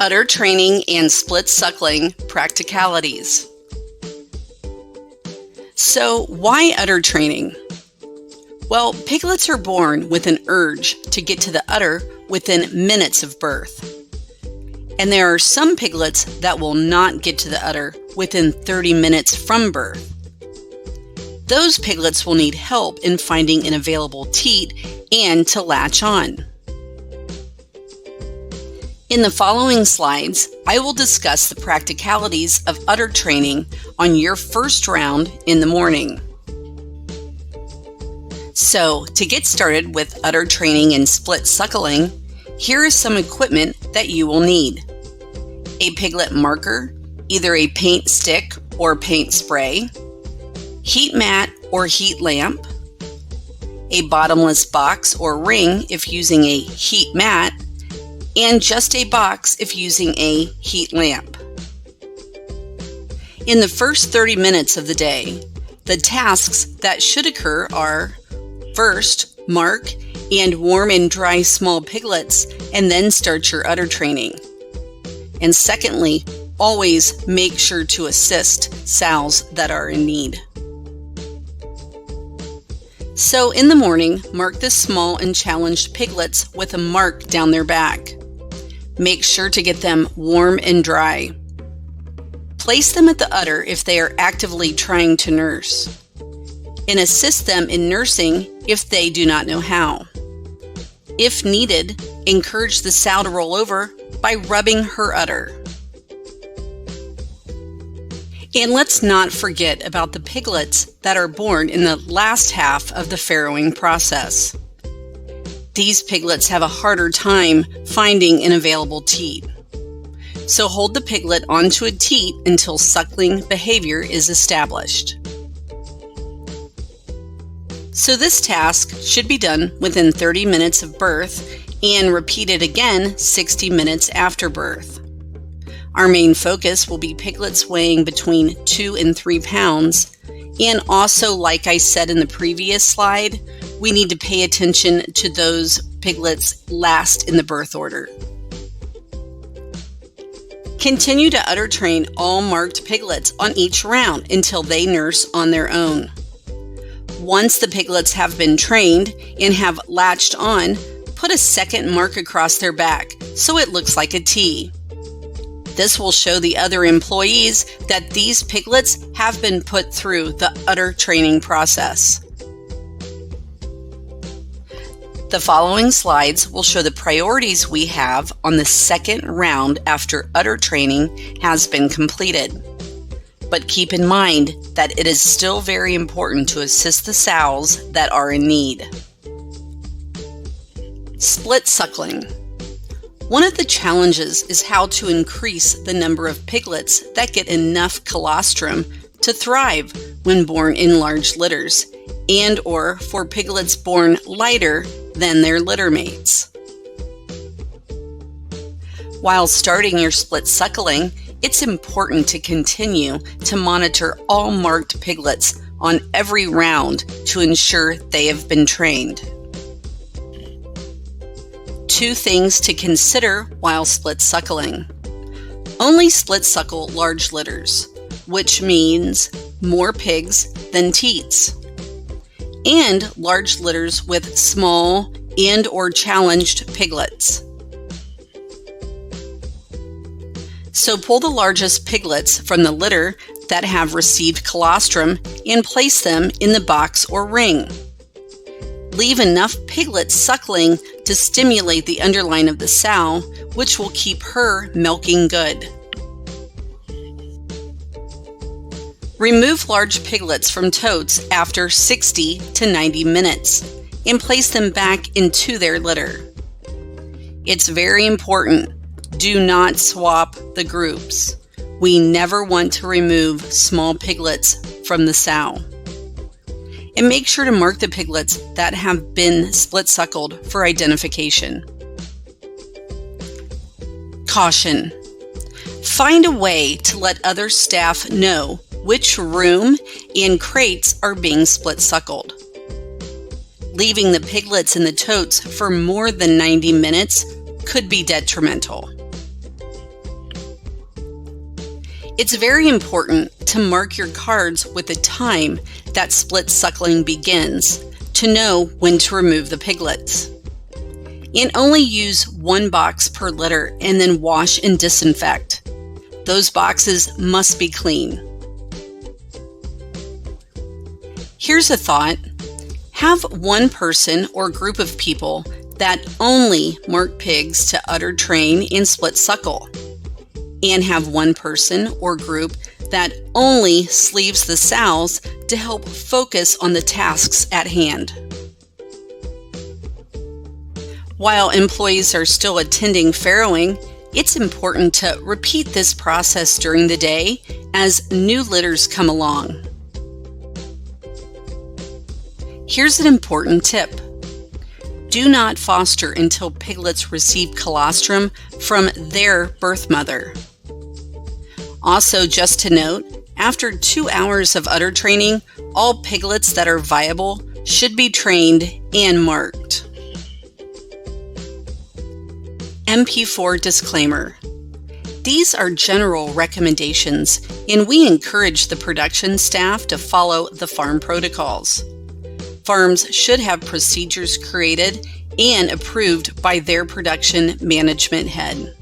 Udder training and split suckling practicalities. So, why udder training? Well, piglets are born with an urge to get to the udder within minutes of birth. And there are some piglets that will not get to the udder within 30 minutes from birth. Those piglets will need help in finding an available teat and to latch on. In the following slides, I will discuss the practicalities of udder training on your first round in the morning. So, to get started with udder training and split suckling, here is some equipment that you will need. A piglet marker, either a paint stick or paint spray, heat mat or heat lamp, a bottomless box or ring if using a heat mat, and just a box if using a heat lamp. In the first 30 minutes of the day, the tasks that should occur are: first, mark and warm and dry small piglets and then start your udder training. And secondly, always make sure to assist sows that are in need. So in the morning, mark the small and challenged piglets with a mark down their back. Make sure to get them warm and dry. Place them at the udder if they are actively trying to nurse, and assist them in nursing if they do not know how. If needed, encourage the sow to roll over by rubbing her udder. And let's not forget about the piglets that are born in the last half of the farrowing process. These piglets have a harder time finding an available teat. So hold the piglet onto a teat until suckling behavior is established. So this task should be done within 30 minutes of birth and repeated again 60 minutes after birth. Our main focus will be piglets weighing between 2 and 3 pounds, and also, like I said in the previous slide, we need to pay attention to those piglets last in the birth order. Continue to udder train all marked piglets on each round until they nurse on their own. Once the piglets have been trained and have latched on, put a second mark across their back so it looks like a T. This will show the other employees that these piglets have been put through the udder training process. The following slides will show the priorities we have on the second round after udder training has been completed. But keep in mind that it is still very important to assist the sows that are in need. Split suckling. One of the challenges is how to increase the number of piglets that get enough colostrum to thrive when born in large litters, and or for piglets born lighter than their litter mates. While starting your split suckling, it's important to continue to monitor all marked piglets on every round to ensure they have been trained. 2 things to consider while split suckling. Only split suckle large litters, which means more pigs than teats, and large litters with small and or challenged piglets. So pull the largest piglets from the litter that have received colostrum and place them in the box or ring. Leave enough piglets suckling to stimulate the underline of the sow, which will keep her milking good. Remove large piglets from totes after 60 to 90 minutes and place them back into their litter. It's very important. Do not swap the groups. We never want to remove small piglets from the sow. And make sure to mark the piglets that have been split suckled for identification. Caution. Find a way to let other staff know which room and crates are being split suckled. Leaving the piglets in the totes for more than 90 minutes could be detrimental. It's very important to mark your cards with the time that split suckling begins to know when to remove the piglets. And only use one box per litter and then wash and disinfect. Those boxes must be clean. Here's a thought. Have one person or group of people that only mark pigs to udder train and split suckle, and have one person or group that only sleeves the sows to help focus on the tasks at hand. While employees are still attending farrowing, it's important to repeat this process during the day as new litters come along. Here's an important tip. Do not foster until piglets receive colostrum from their birth mother. Also, just to note, after 2 hours of udder training, all piglets that are viable should be trained and marked. MP4 disclaimer. These are general recommendations, and we encourage the production staff to follow the farm protocols. Farms should have procedures created and approved by their production management head.